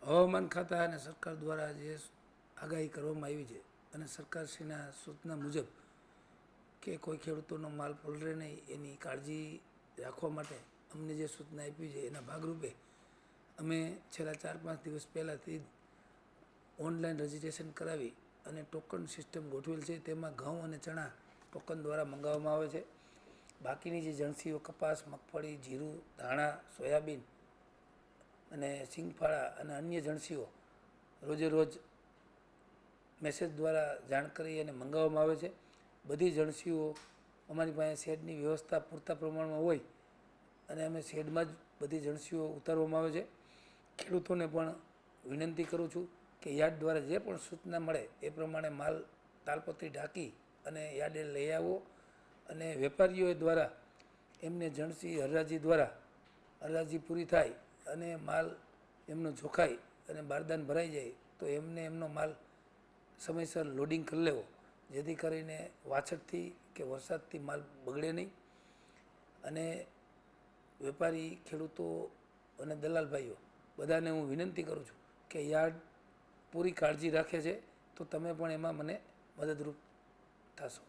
હવામાન ખાતા અને સરકાર દ્વારા જે આગાહી કરવામાં આવી છે અને સરકારશ્રીના સૂચના મુજબ કે કોઈ ખેડૂતોનો માલ પલળે નહીં એની કાળજી રાખવા માટે અમને જે સૂચના આપી છે એના ભાગરૂપે અમે છેલ્લા 4-5 દિવસ પહેલાંથી ઓનલાઈન રજિસ્ટ્રેશન કરાવી અને ટોકન સિસ્ટમ ગોઠવેલ છે. તેમાં ઘઉં અને ચણા ટોકન દ્વારા મંગાવવામાં આવે છે. બાકીની જે જણસીઓ કપાસ, મગફળી, જીરું, ધાણા, સોયાબીન અને સિંગફાળા અને અન્ય જણસીઓ રોજે રોજ મેસેજ દ્વારા જાણ કરી અને મંગાવવામાં આવે છે. બધી જણસીઓ અમારી પાસે શેડની વ્યવસ્થા પૂરતા પ્રમાણમાં હોય અને અમે શેડમાં જ બધી જણસીઓ ઉતારવામાં આવે છે. ખેડૂતોને પણ વિનંતી કરું છું કે યાર્ડ દ્વારા જે પણ સૂચના મળે એ પ્રમાણે માલ તાલપત્રી ઢાંકી અને યાર્ડે લઈ આવો અને વેપારીઓ દ્વારા એમને જણસી હરાજી દ્વારા હરાજી પૂરી થાય અને માલ એમનો જોખાય અને બારદાન ભરાઈ જાય તો એમને એમનો માલ સમયસર લોડિંગ કરી લેવો, જેથી કરીને વાછટથી કે વરસાદથી માલ બગડે નહીં. અને વેપારી ખેડૂતો અને દલાલ ભાઈઓ બધાને હું વિનંતી કરું છું કે યાર્ડ પૂરી કાળજી રાખે છે તો તમે પણ એમાં મને મદદરૂપ થશો.